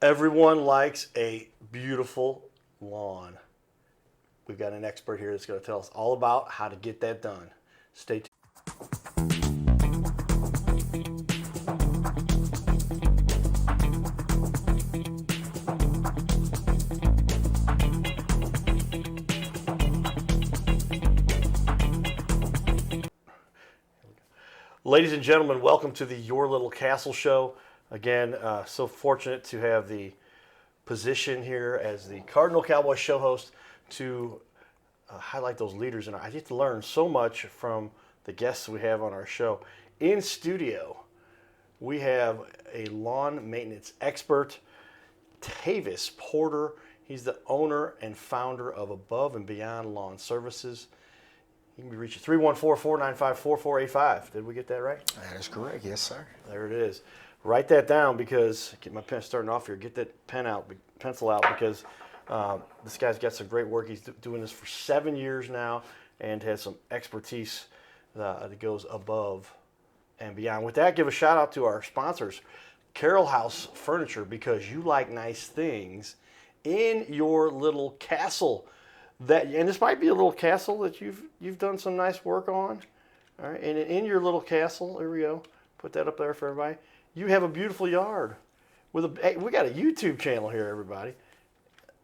Everyone likes a beautiful lawn. We've got an expert here that's going to tell us all about how to get that done. Stay tuned. Ladies and gentlemen, welcome to the Your Little Castle Show. Again, so fortunate to have the position here as the Cardinal Cowboy show host to highlight those leaders. And I get to learn so much from the guests we have on our show. In studio, we have a lawn maintenance expert, Tavis Porter. He's the owner and founder of Above and Beyond Lawn Services. You can be reached at 314-495-4485. Did we get that right? That is correct. Yes, sir. There it is. Write that down because, get my pen starting off here, get that pencil out because this guy's got some great work. He's doing this for 7 years now and has some expertise that goes above and beyond. With that, give a shout out to our sponsors, Carroll House Furniture, because you like nice things in your little castle. And this might be a little castle that you've done some nice work on. All right, and in your little castle, there we go. Put that up there for everybody. You have a beautiful yard we got a YouTube channel here, everybody.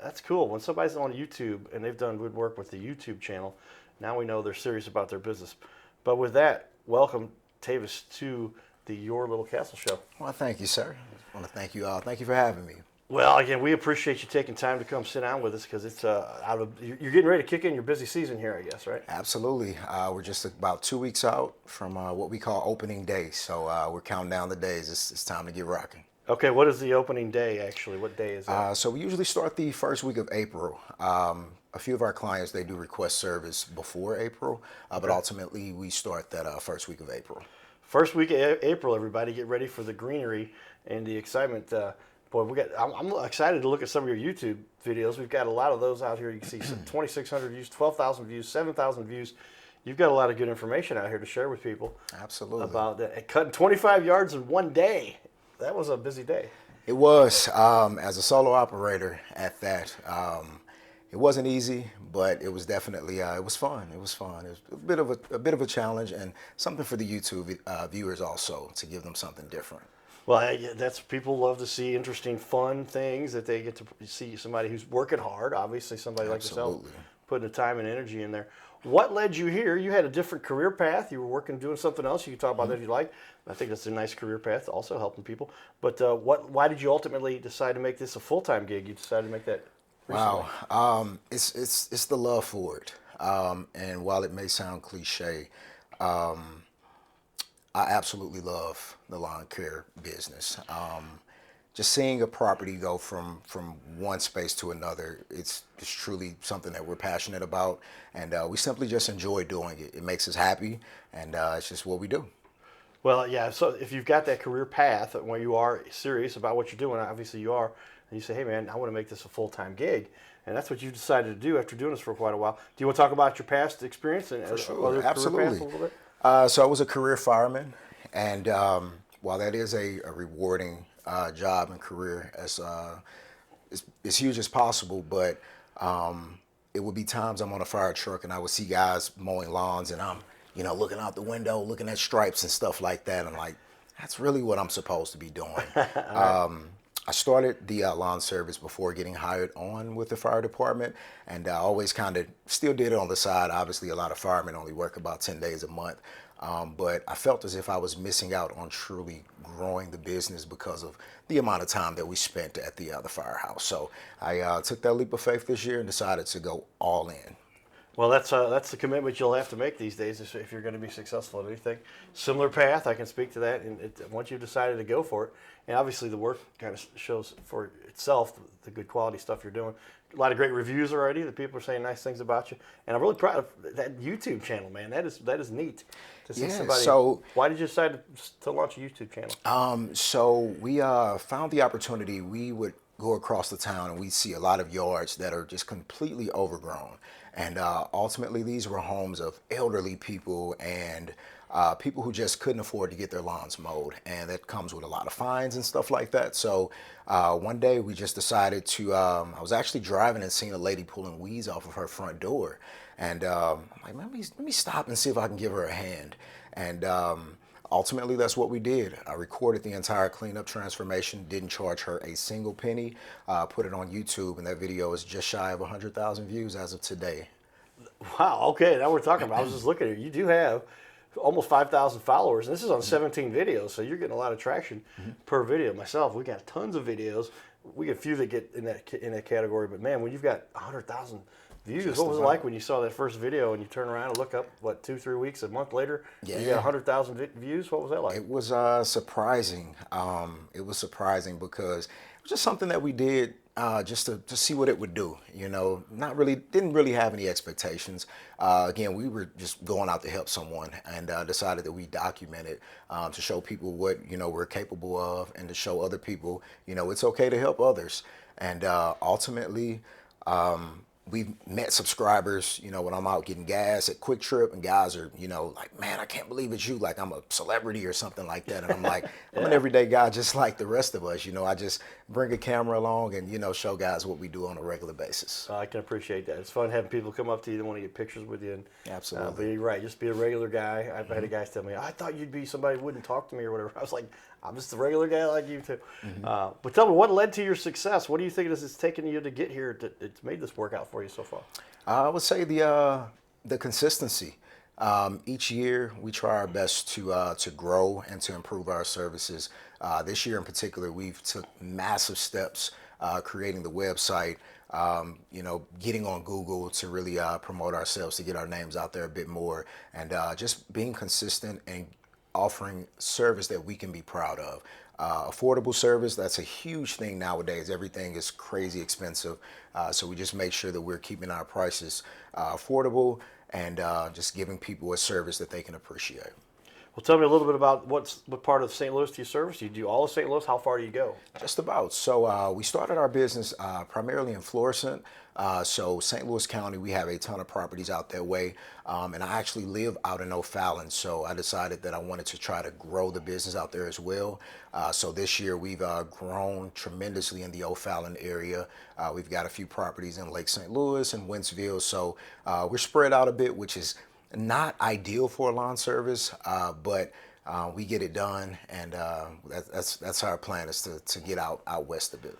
That's cool. When somebody's on YouTube and they've done good work with the YouTube channel, now we know they're serious about their business. But with that, welcome, Tavis, to the Your Little Castle Show. Well, thank you, sir. I want to thank you all. Thank you for having me. Well, again, we appreciate you taking time to come sit down with us because it's you're getting ready to kick in your busy season here, I guess, right? Absolutely. We're just about 2 weeks out from what we call opening day. So we're counting down the days. It's time to get rocking. Okay, what is the opening day, actually? What day is that? So we usually start the first week of April. A few of our clients, they do request service before April, but ultimately we start that first week of April. First week of April, everybody, get ready for the greenery and the excitement. Boy, I'm excited to look at some of your YouTube videos. We've got a lot of those out here. You can see 2,600 views, 12,000 views, 7,000 views. You've got a lot of good information out here to share with people. Absolutely. About that. And cutting 25 yards in one day. That was a busy day. It was. As a solo operator at that, it wasn't easy, but it was definitely, it was fun. It was fun. It was a bit of a challenge and something for the YouTube viewers also to give them something different. Well, that's people love to see interesting, fun things that they get to see somebody who's working hard. Obviously, somebody like yourself putting the time and energy in there. What led you here? You had a different career path. You were doing something else. You could talk about that if you like. I think that's a nice career path, also helping people. But why did you ultimately decide to make this a full-time gig? You decided to make that recently. Wow, it's the love for it. And while it may sound cliche, I absolutely love the lawn care business. Just seeing a property go from one space to another, it's truly something that we're passionate about, and we simply just enjoy doing it. It makes us happy, and it's just what we do. Well, yeah, so if you've got that career path where you are serious about what you're doing, obviously you are, and you say, hey man, I want to make this a full-time gig, and that's what you decided to do after doing this for quite a while. Do you want to talk about your past experience and For sure. other Absolutely. career paths a little bit? So I was a career fireman, and while that is a rewarding job and career, as huge as possible, but it would be times I'm on a fire truck and I would see guys mowing lawns, and I'm looking out the window, looking at stripes and stuff like that. I'm like, that's really what I'm supposed to be doing. I started the lawn service before getting hired on with the fire department, and I always kind of still did it on the side. Obviously, a lot of firemen only work about 10 days a month, but I felt as if I was missing out on truly growing the business because of the amount of time that we spent at the firehouse. So I took that leap of faith this year and decided to go all in. Well, that's the commitment you'll have to make these days if you're going to be successful at anything. Similar path, I can speak to that. And once you've decided to go for it, and obviously the work kind of shows for itself the good quality stuff you're doing. A lot of great reviews already. The people are saying nice things about you, and I'm really proud of that YouTube channel, man. That is neat to see somebody. So why did you decide to launch a YouTube channel? So we found the opportunity. We would go across the town and we see a lot of yards that are just completely overgrown. And ultimately, these were homes of elderly people and people who just couldn't afford to get their lawns mowed, and that comes with a lot of fines and stuff like that. So one day we just decided to. I was actually driving and seeing a lady pulling weeds off of her front door, and I'm like, let me stop and see if I can give her a hand. And ultimately, that's what we did. I recorded the entire cleanup transformation, didn't charge her a single penny, put it on YouTube, and that video is just shy of 100,000 views as of today. Wow. Okay, now we're talking about. I was just looking at it. You do have almost 5,000 followers, and this is on 17 videos, so you're getting a lot of traction per video. Myself, we got tons of videos. We get a few that get in that category, but man, when you've got 100,000 views, Just what was it about. like when you saw that first video and you turn around and look up, what, 2-3 weeks, a month later, you Yeah. got 100,000 views? What was that like? It was surprising. It was surprising because it was just something that we did just to see what it would do. You know, didn't really have any expectations. Again, we were just going out to help someone, and decided that we document it to show people what we're capable of, and to show other people it's okay to help others. And ultimately. We've met subscribers, when I'm out getting gas at Quick Trip, and guys are, like, man, I can't believe it's you. Like, I'm a celebrity or something like that. And I'm like, I'm an everyday guy just like the rest of us. I just bring a camera along and, show guys what we do on a regular basis. I can appreciate that. It's fun having people come up to you that want to get pictures with you. And, Absolutely. but you're right. Just be a regular guy. I've had guys tell me, I thought you'd be somebody who wouldn't talk to me or whatever. I was like, I'm just a regular guy like you too. But tell me, what led to your success? What do you think it's taken you to get here? It's made this work out for you so far? I would say the consistency. Each year, we try our best to grow and to improve our services. This year in particular, we've took massive steps creating the website, getting on Google to really promote ourselves, to get our names out there a bit more, and just being consistent and offering service that we can be proud of. Affordable service, that's a huge thing nowadays. Everything is crazy expensive. So we just make sure that we're keeping our prices affordable, and just giving people a service that they can appreciate. Well, tell me a little bit about what part of St. Louis do you service? Do you do all of St. Louis? How far do you go? Just about. So we started our business primarily in Florissant. So St. Louis County, we have a ton of properties out that way. And I actually live out in O'Fallon, so I decided that I wanted to try to grow the business out there as well. So this year we've grown tremendously in the O'Fallon area. We've got a few properties in Lake St. Louis and Wentzville. So we're spread out a bit, which is not ideal for a lawn service, but we get it done, and that's our plan, is to get out west a bit.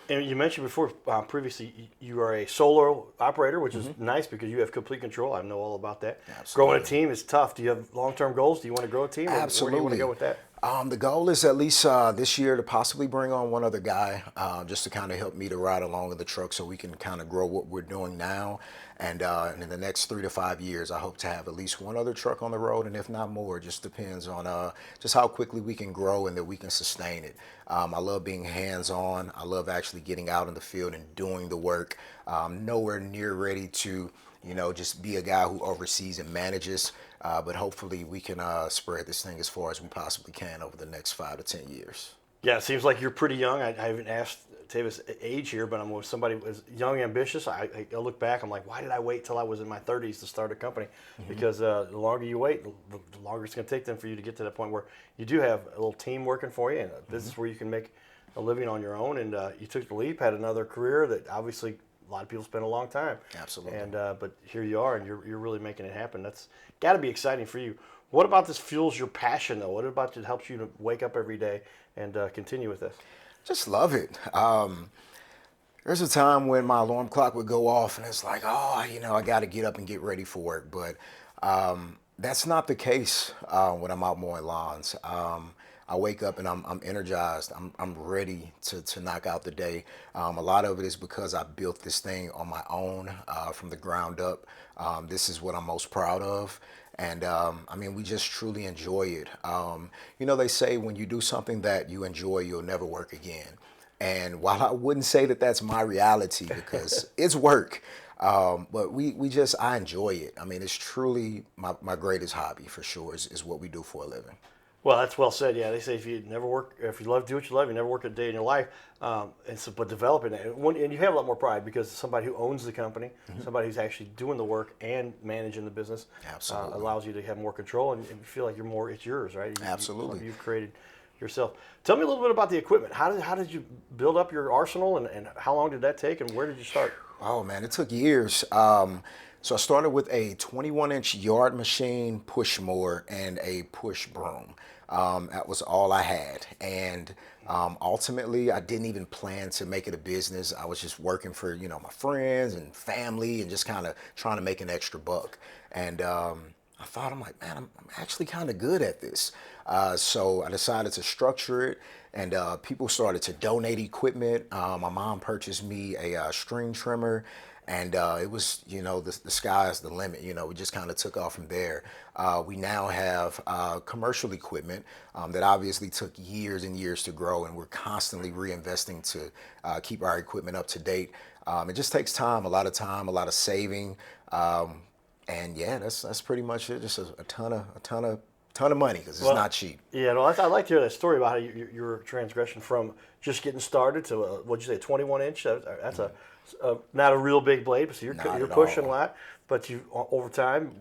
And you mentioned before, previously, you are a solo operator, which is nice because you have complete control. I know all about that. Absolutely. Growing a team is tough. Do you have long-term goals? Do you want to grow a team? Absolutely. Where do you want to go with that? The goal is at least this year to possibly bring on one other guy, just to kind of help me to ride along in the truck, so we can kind of grow what we're doing now. And in the next 3 to 5 years, I hope to have at least one other truck on the road, and if not more. It just depends on just how quickly we can grow and that we can sustain it. I love being hands-on. I love actually getting out in the field and doing the work. Nowhere near ready to just be a guy who oversees and manages. But hopefully we can spread this thing as far as we possibly can over the next 5 to 10 years. Yeah, it seems like you're pretty young. I haven't asked Tavis' age here, but I'm with somebody who was young, ambitious. I look back, I'm like, why did I wait till I was in my 30s to start a company? Because the longer you wait, the longer it's going to take them for you to get to that point where you do have a little team working for you, and a business where you can make a living on your own. And you took the leap, had another career that obviously a lot of people spend a long time. Absolutely. And but here you are, and you're really making it happen. That's got to be exciting for you. What about this fuels your passion, though? What about it helps you to wake up every day and continue with this? Just love it. There's a time when my alarm clock would go off, and it's like, I got to get up and get ready for work. But that's not the case when I'm out mowing lawns. I wake up and I'm energized. I'm ready to knock out the day. A lot of it is because I built this thing on my own from the ground up. This is what I'm most proud of. And we just truly enjoy it. They say when you do something that you enjoy, you'll never work again. And while I wouldn't say that that's my reality, because it's work, but I enjoy it. It's truly my greatest hobby, for sure, is what we do for a living. Well, that's well said. Yeah, they say if you never work, if you love do what you love, you never work a day in your life. And so, but developing it, and you have a lot more pride because somebody who owns the company, somebody who's actually doing the work and managing the business, Absolutely. allows you to have more control and you feel like you're more. It's yours, right? Absolutely. You've created yourself. Tell me a little bit about the equipment. How did you build up your arsenal, and how long did that take, and where did you start? Oh man, it took years. So I started with a 21-inch yard machine, push mower, and a push broom. That was all I had, and ultimately, I didn't even plan to make it a business. I was just working for my friends and family, and just kind of trying to make an extra buck. And I thought, I'm like, man, I'm actually kind of good at this. So I decided to structure it, and people started to donate equipment. My mom purchased me a string trimmer, and it was, the sky's the limit. We just kind of took off from there. We now have commercial equipment that obviously took years and years to grow, and we're constantly reinvesting to keep our equipment up to date. It just takes time, a lot of saving. And yeah, that's pretty much it. Just a ton of money because it's not cheap. Yeah, no, I like to hear that story about how your transgression from just getting started to what'd you say, 21 inch? That's not a real big blade, but so you're pushing a lot. But you over time,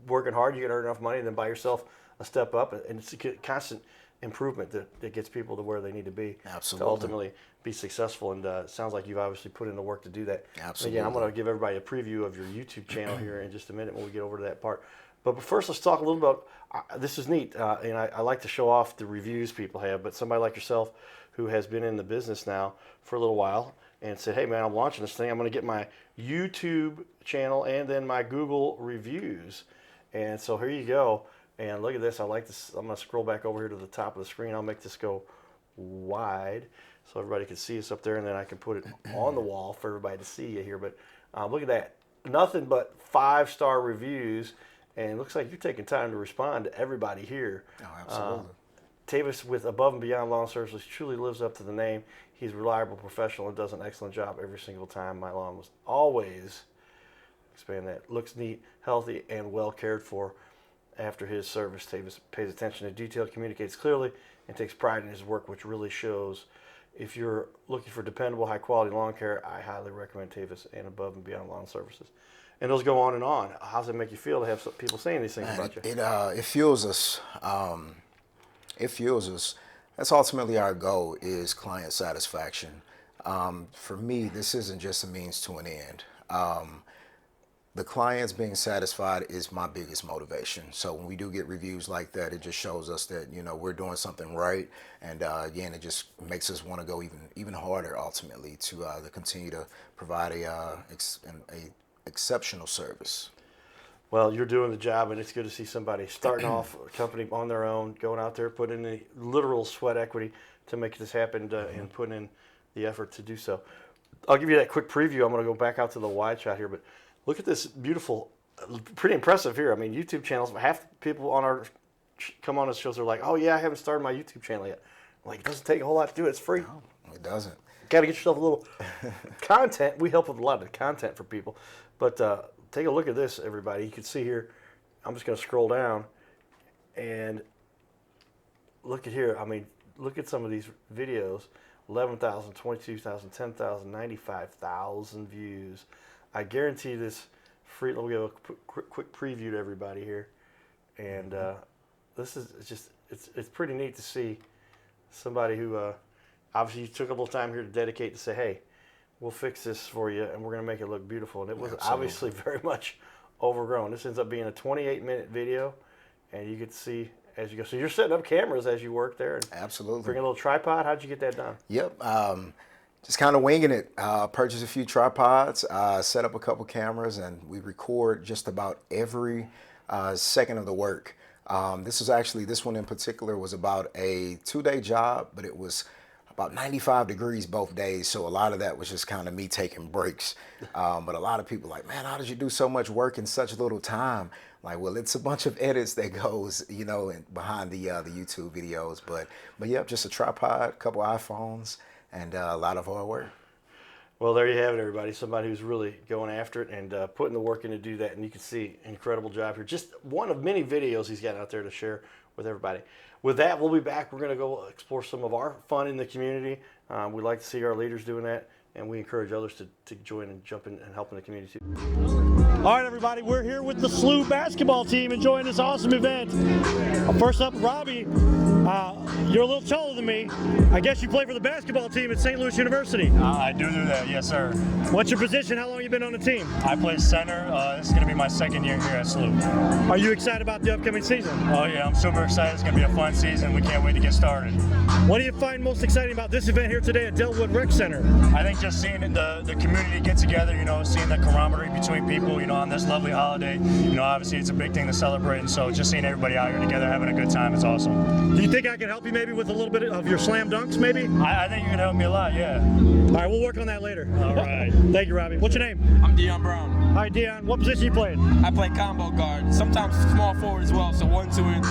working hard, you can earn enough money, and then buy yourself a step up, and it's a constant improvement that gets people to where they need to be Absolutely. to ultimately be successful. And it sounds like you've obviously put in the work to do that. Absolutely. Again, I'm going to give everybody a preview of your YouTube channel here in just a minute when we get over to that part. But first, let's talk a little about this is neat, and I like to show off the reviews people have. But somebody like yourself, who has been in the business now for a little while, and said, "Hey, man, I'm launching this thing. I'm going to get my YouTube channel and then my Google reviews." And so here you go. And look at this. I like this. I'm going to scroll back over here to the top of the screen. I'll make this go wide so everybody can see us up there, and then I can put it on the wall for everybody to see you here. But look at that. Nothing but 5-star reviews. And it looks like you're taking time to respond to everybody here. Oh, absolutely. Tavis with Above and Beyond Lawn Services truly lives up to the name. He's reliable, professional, and does an excellent job every single time. My lawn was always, expand that, looks neat, healthy, and well cared for after his service. Tavis pays attention to detail, communicates clearly, and takes pride in his work, which really shows. If you're looking for dependable, high-quality lawn care, I highly recommend Tavis and Above and Beyond Lawn Services. And those go on and on. How does it make you feel to have people saying these things about you? It fuels us. It fuels us. That's ultimately our goal, is client satisfaction. For me, this isn't just a means to an end. The clients being satisfied is my biggest motivation. So when we do get reviews like that, it just shows us that we're doing something right, and again, it just makes us want to go even harder ultimately to continue to provide a exceptional service. Well, you're doing the job, and it's good to see somebody starting off a company on their own, going out there, putting in the literal sweat equity to make this happen, and putting in the effort to do so. I'll give you that quick preview. I'm going to go back out to the wide shot here, but look at this beautiful, pretty impressive here. I mean, YouTube channels, half the people come on the shows are like, "Oh yeah, I haven't started my YouTube channel yet." I'm like, it doesn't take a whole lot to do it. It's free. No, it doesn't. Got to get yourself a little content. We help with a lot of the content for people. But take a look at this, everybody. You can see here, I'm just going to scroll down and look at here. I mean, look at some of these videos. 11,000, 22,000, 10,000, 95,000 views. I guarantee this free. Let me give a quick preview to everybody here. And this is just, it's pretty neat to see somebody who obviously you took a little time here to dedicate to say, hey, we'll fix this for you, and we're going to make it look beautiful. And it was obviously very much overgrown. This ends up being a 28-minute video, and you get to see as you go. So you're setting up cameras as you work there. And Absolutely. bring a little tripod. How'd you get that done? Yep. Just kind of winging it. Purchased a few tripods, set up a couple cameras, and we record just about every second of the work. This one in particular was about a 2-day job, but it was about 95 degrees both days, so a lot of that was just kind of me taking breaks. But a lot of people like, man, how did you do so much work in such little time? Like, well, it's a bunch of edits that goes, behind the YouTube videos. But yep, just a tripod, a couple iPhones, and a lot of hard work. Well, there you have it, everybody. Somebody who's really going after it and putting the work in to do that. And you can see incredible job here. Just one of many videos he's got out there to share with everybody. With that, we'll be back. We're going to go explore some of our fun in the community. We like to see our leaders doing that, and we encourage others to join and jump in and help in the community too. All right, everybody, we're here with the SLU basketball team enjoying this awesome event. First up, Robbie, you're a little taller than me. I guess you play for the basketball team at St. Louis University. I do that, yes, sir. What's your position? How long have you been on the team? I play center. This is going to be my second year here at SLU. Are you excited about the upcoming season? Oh, yeah, I'm super excited. It's going to be a fun season. We can't wait to get started. What do you find most exciting about this event here today at Delwood Rec Center? I think just seeing the community get together, seeing the camaraderie between people, on this lovely holiday. Obviously it's a big thing to celebrate, and so just seeing everybody out here together having a good time, it's awesome. Do you think I can help you maybe with a little bit of your slam dunks maybe? I think you can help me a lot, yeah. All right, we'll work on that later. All right. Thank you, Robbie. What's your name? I'm Dion Brown. All right, Dion, what position you playing? I play combo guard, sometimes small forward as well, so 1, 2, and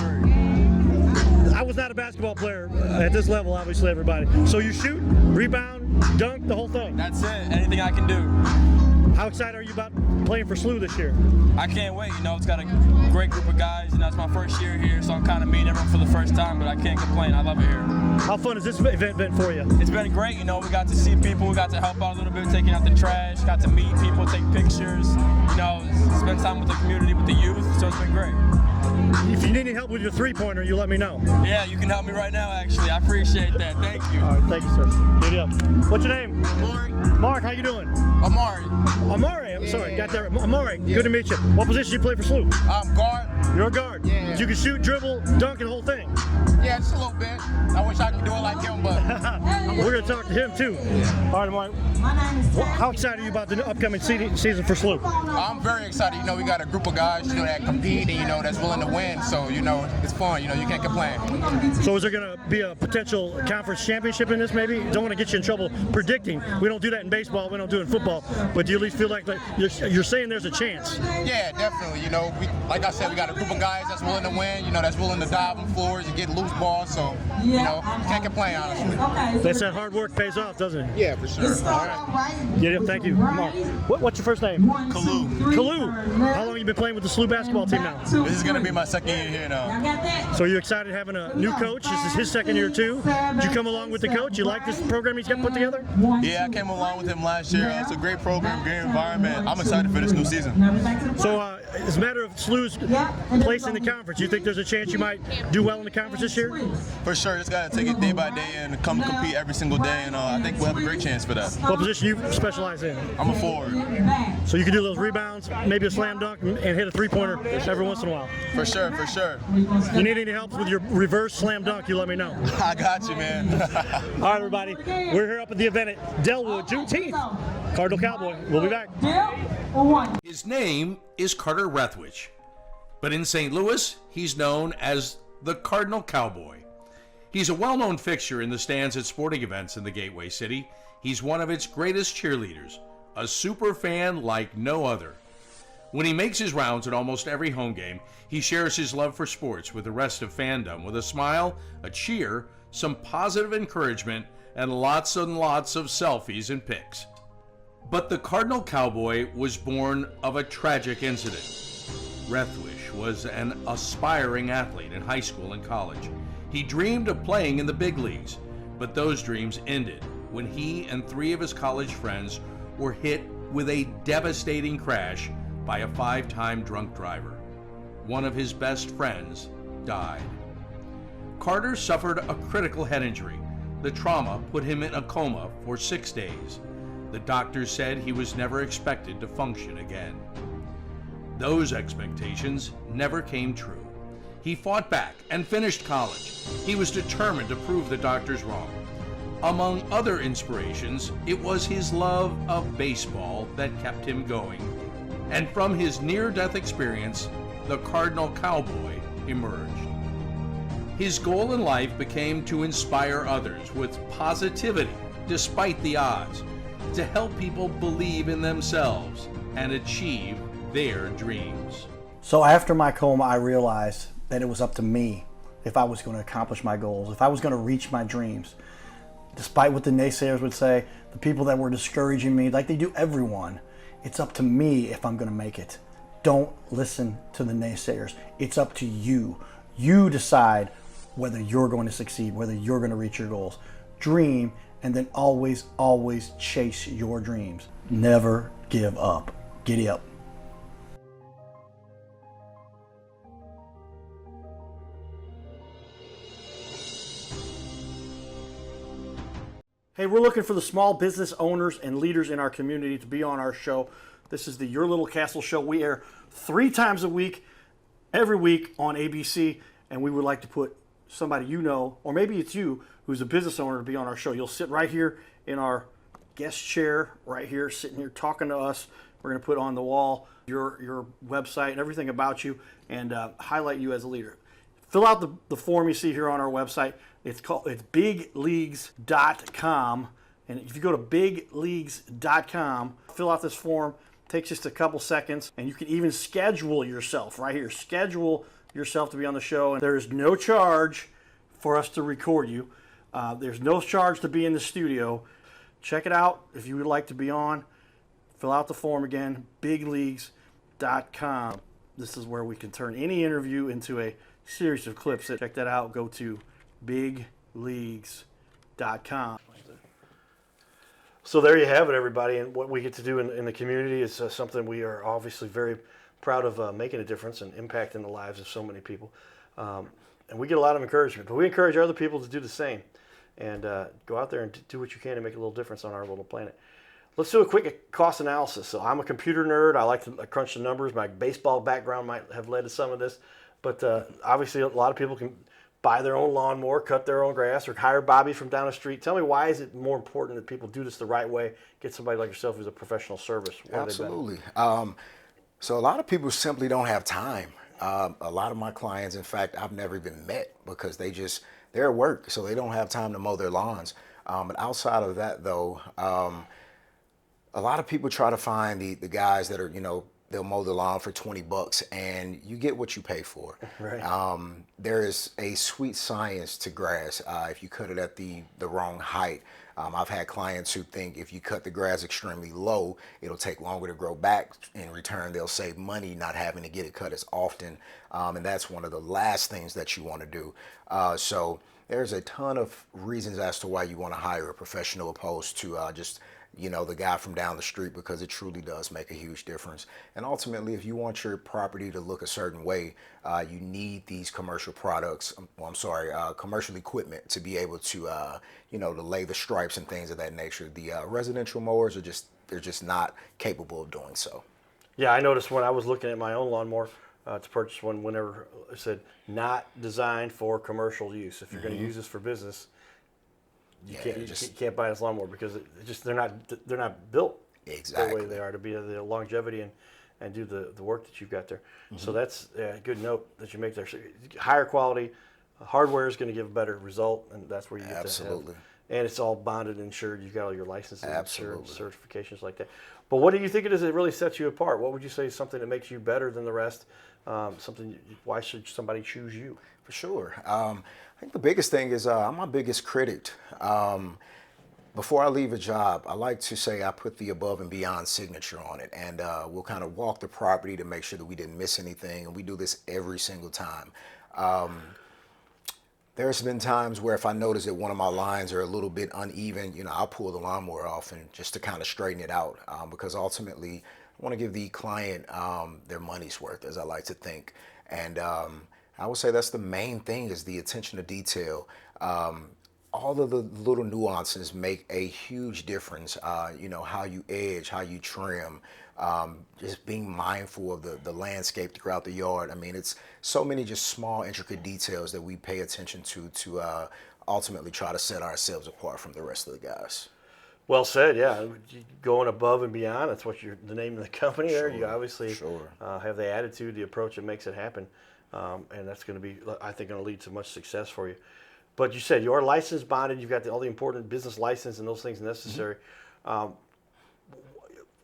3. I was not a basketball player at this level, obviously, everybody. So you shoot, rebound, dunk, the whole thing? That's it, anything I can do. How excited are you about playing for SLU this year? I can't wait, it's got a great group of guys, it's my first year here, so I'm kind of meeting everyone for the first time, but I can't complain, I love it here. How fun has this event been for you? It's been great, we got to see people, we got to help out a little bit, taking out the trash, got to meet people, take pictures, spend time with the community, with the youth, so it's been great. If you need any help with your three-pointer, you let me know. Yeah, you can help me right now, actually. I appreciate that. Thank you. All right, thank you, sir. Good deal. What's your name? Amari. Mark, how you doing? Amari. Amari, I'm sorry, got that right. Amari, good to meet you. What position do you play for SLU? I'm guard. You're a guard. Yeah. You can shoot, dribble, dunk, and the whole thing. Yeah, just a little bit. I wish I could do it like him, but We're going to talk to him, too. All right, Amari. How excited are you about the upcoming season for SLU? I'm very excited. We got a group of guys, that compete and, that's willing to win. So, it's fun. You can't complain. So is there going to be a potential conference championship in this, maybe? Don't want to get you in trouble predicting. We don't do that in baseball. We don't do it in football. But do you at least feel like you're saying there's a chance? Yeah, definitely. Like I said, we got a group of guys that's willing to win, that's willing to dive on floors and get loose balls. So, can't complain, honestly. That's that hard work pays off, doesn't it? Yeah, for sure. All right. Yeah, thank you. Mark. What's your first name? Kalu. Kalu. How long have you been playing with the SLU basketball team now? This is going to be my second year here now. So you're excited having a new coach? This is his second year too. Did you come along with the coach? You like this program he's got put together? Yeah, I came along with him last year. It's a great program, great environment. I'm excited for this new season. So as a matter of SLU's place in the conference, you think there's a chance you might do well in the conference this year? For sure, just got to take it day by day and come compete every single day, and I think we'll have a great chance for that. What position you specialize in? I'm a forward. So you can do those rebounds, maybe a slam dunk, and hit a three-pointer every once in a while. For sure, for sure. You need any help with your reverse slam dunk, you let me know. I got you, man. All right, everybody. We're here up at the event at Delwood, Juneteenth. Cardinal Cowboy. We'll be back. His name is Carter Rethwich, but in St. Louis, he's known as the Cardinal Cowboy. He's a well-known fixture in the stands at sporting events in the Gateway City. He's one of its greatest cheerleaders, a super fan like no other. When he makes his rounds at almost every home game, he shares his love for sports with the rest of fandom with a smile, a cheer, some positive encouragement, and lots and lots of selfies and pics. But the Cardinal Cowboy was born of a tragic incident. Rethwich was an aspiring athlete in high school and college. He dreamed of playing in the big leagues, but those dreams ended when he and 3 of his college friends were hit with a devastating crash by a 5-time drunk driver. One of his best friends died. Carter suffered a critical head injury. The trauma put him in a coma for 6 days. The doctors said he was never expected to function again. Those expectations never came true. He fought back and finished college. He was determined to prove the doctors wrong. Among other inspirations, it was his love of baseball that kept him going. And from his near-death experience, the Cardinal Cowboy emerged. His goal in life became to inspire others with positivity despite the odds, to help people believe in themselves and achieve their dreams. So after my coma, I realized that it was up to me if I was going to accomplish my goals, if I was going to reach my dreams. Despite what the naysayers would say, the people that were discouraging me, like they do everyone, it's up to me if I'm going to make it. Don't listen to the naysayers. It's up to you. You decide whether you're going to succeed, whether you're going to reach your goals. Dream, and then always, always chase your dreams. Never give up. Giddy up. Hey, we're looking for the small business owners and leaders in our community to be on our show. This is the Your Little Castle Show. We air 3 times a week, every week on ABC, and we would like to put somebody you know, or maybe it's you, who's a business owner, to be on our show. You'll sit right here in our guest chair, right here, sitting here talking to us. We're going to put on the wall your website and everything about you, and highlight you as a leader. Fill out the form you see here on our website. It's bigleagues.com. And if you go to bigleagues.com, fill out this form. It takes just a couple seconds. And you can even schedule yourself right here. Schedule yourself to be on the show. And there is no charge for us to record you. There's no charge to be in the studio. Check it out if you would like to be on. Fill out the form again, bigleagues.com. This is where we can turn any interview into a series of clips. Check that out. Go to bigleagues.com. So there you have it, everybody. And what we get to do in the community is something we are obviously very proud of, making a difference and impacting the lives of so many people. And we get a lot of encouragement. But we encourage other people to do the same and go out there and do what you can to make a little difference on our little planet. Let's do a quick cost analysis. So I'm a computer nerd. I like to crunch the numbers. My baseball background might have led to some of this. But obviously a lot of people can buy their own lawnmower, cut their own grass, or hire Bobby from down the street. Tell me, why is it more important that people do this the right way, get somebody like yourself who's a professional service? Absolutely. So a lot of people simply don't have time. A lot of my clients, in fact, I've never even met because they're at work, so they don't have time to mow their lawns. But outside of that, though, a lot of people try to find the guys that are, they'll mow the lawn for $20 and you get what you pay for. Right. There is a sweet science to grass if you cut it at the wrong height. I've had clients who think if you cut the grass extremely low, it'll take longer to grow back. In return, they'll save money not having to get it cut as often. And that's one of the last things that you want to do. So there's a ton of reasons as to why you want to hire a professional opposed to just the guy from down the street, because it truly does make a huge difference. And ultimately, if you want your property to look a certain way, you need these commercial products, commercial equipment to be able to, to lay the stripes and things of that nature. The residential mowers they're just not capable of doing so. Yeah, I noticed when I was looking at my own lawnmower to purchase one, whenever it said not designed for commercial use. If you're going to use this for business, you can't buy this lawnmower because they're not built exactly the way they are to be the longevity and do the work that you've got there. So that's a good note that you make there. So higher quality hardware is going to give a better result, and that's where you get absolutely. And it's all bonded and insured. You've got all your licenses, Absolutely. insured, certifications like that. But what do you think it is that really sets you apart? What would you say is something that makes you better than the rest? Why should somebody choose you? For sure. I think the biggest thing is I'm my biggest critic. Before I leave a job, I like to say I put the above and beyond signature on it, and we'll kind of walk the property to make sure that we didn't miss anything, and we do this every single time. There's been times where if I notice that one of my lines are a little bit uneven, I'll pull the lawnmower off and just to kind of straighten it out, because ultimately I want to give the client their money's worth, as I like to think. And I would say that's the main thing, is the attention to detail. All of the little nuances make a huge difference. How you edge, how you trim, just being mindful of the landscape throughout the yard. I mean, it's so many just small, intricate details that we pay attention to ultimately try to set ourselves apart from the rest of the guys. Well said, yeah. Going above and beyond, that's what the name of the company there. Sure, You obviously sure. Have the attitude, the approach that makes it happen. And that's going to be, I think, going to lead to much success for you. But you said you're licensed, bonded, you've got all the important business license and those things necessary.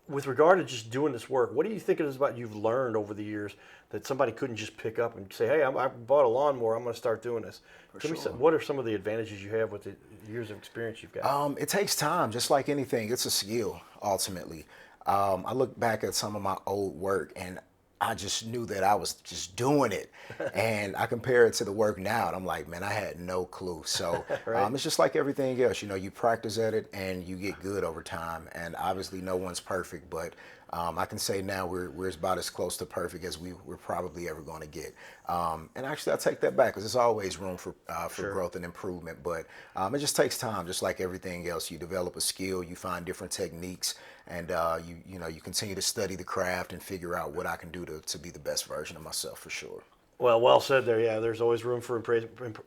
With regard to just doing this work, what do you think it is about you've learned over the years that somebody couldn't just pick up and say, hey, I bought a lawnmower, I'm going to start doing this? Tell me what are some of the advantages you have with the years of experience you've got? It takes time, just like anything. It's a skill, ultimately. I look back at some of my old work, and I just knew that I was just doing it. And I compare it to the work now, and I'm like, man, I had no clue. So Right. it's just like everything else. You practice at it and you get good over time. And obviously, no one's perfect, but I can say now we're about as close to perfect as we're probably ever going to get. And actually, I take that back because there's always room for Sure. growth and improvement. But it just takes time, just like everything else. You develop a skill, you find different techniques, and you continue to study the craft and figure out what I can do to be the best version of myself for sure. Well said there. Yeah, there's always room for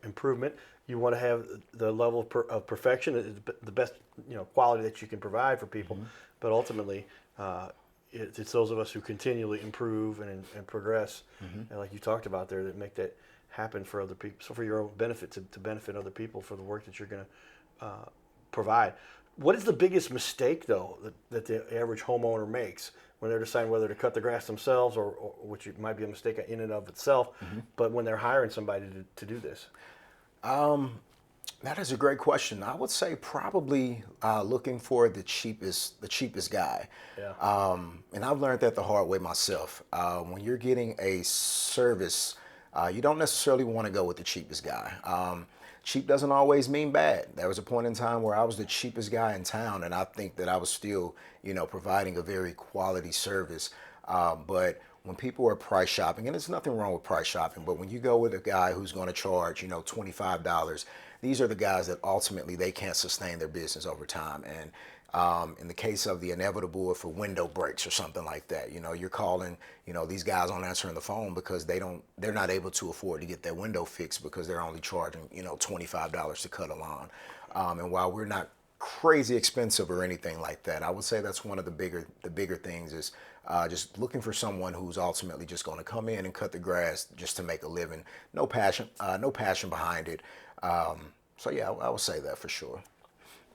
improvement. You want to have the level of perfection, the best quality that you can provide for people. But ultimately, it's those of us who continually improve and progress, and like you talked about there, that make that happen for other people. So for your own benefit, to benefit other people for the work that you're going to provide. What is the biggest mistake though that the average homeowner makes when they're deciding whether to cut the grass themselves, or which might be a mistake in and of itself, but when they're hiring somebody to do this? That is a great question. I would say probably looking for the cheapest guy. Yeah. And I've learned that the hard way myself. When you're getting a service, you don't necessarily want to go with the cheapest guy. Cheap doesn't always mean bad. There was a point in time where I was the cheapest guy in town, and I think that I was still, providing a very quality service. But when people are price shopping, and there's nothing wrong with price shopping, but when you go with a guy who's going to charge, $25, these are the guys that ultimately they can't sustain their business over time. And in the case of the inevitable, if a window breaks or something like that, you're calling, these guys aren't answering the phone because they're not able to afford to get that window fixed because they're only charging, $25 to cut a lawn. And while we're not crazy expensive or anything like that, I would say that's one of the bigger things is just looking for someone who's ultimately just going to come in and cut the grass just to make a living. No passion behind it. So yeah, I would say that for sure.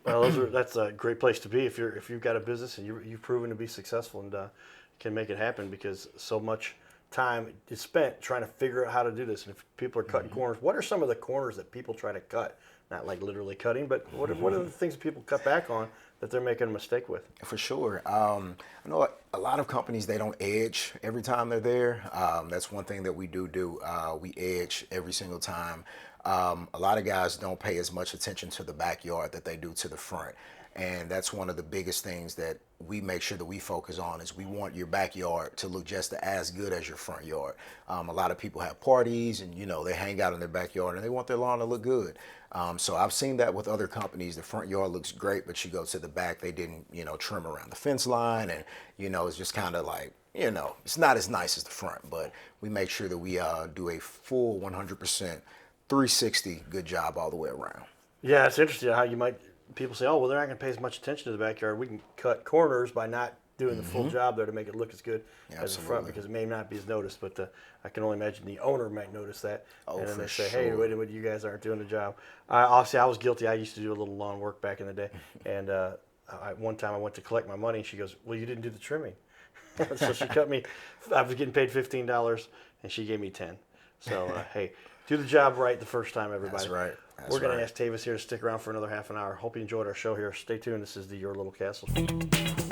Well, that's a great place to be if you've got a business and you've proven to be successful and can make it happen, because so much time is spent trying to figure out how to do this. And if people are cutting corners, what are some of the corners that people try to cut? Not like literally cutting, but what are the things people cut back on that they're making a mistake with? For sure. I know a lot of companies, they don't edge every time they're there. That's one thing that we do. We edge every single time. A lot of guys don't pay as much attention to the backyard that they do to the front. And that's one of the biggest things that we make sure that we focus on is we want your backyard to look just as good as your front yard. A lot of people have parties and, they hang out in their backyard and they want their lawn to look good. So I've seen that with other companies. The front yard looks great, but you go to the back, they didn't, trim around the fence line. And, it's just kind of like, it's not as nice as the front, but we make sure that we do a full 100% 360 good job all the way around. Yeah, it's interesting how people say, oh, well, they're not going to pay as much attention to the backyard. We can cut corners by not doing the full job there to make it look as good as the front, because it may not be as noticed, but I can only imagine the owner might notice that. Oh, and then for they say, hey, sure. wait a minute, you guys aren't doing the job. Obviously, I was guilty. I used to do a little lawn work back in the day. And one time I went to collect my money, and she goes, well, you didn't do the trimming. So she cut me. I was getting paid $15, and she gave me 10. So, hey, do the job right the first time, everybody. That's right. We're going to ask Tavis here to stick around for another half an hour. Hope you enjoyed our show here. Stay tuned. This is the Your Little Castle Show.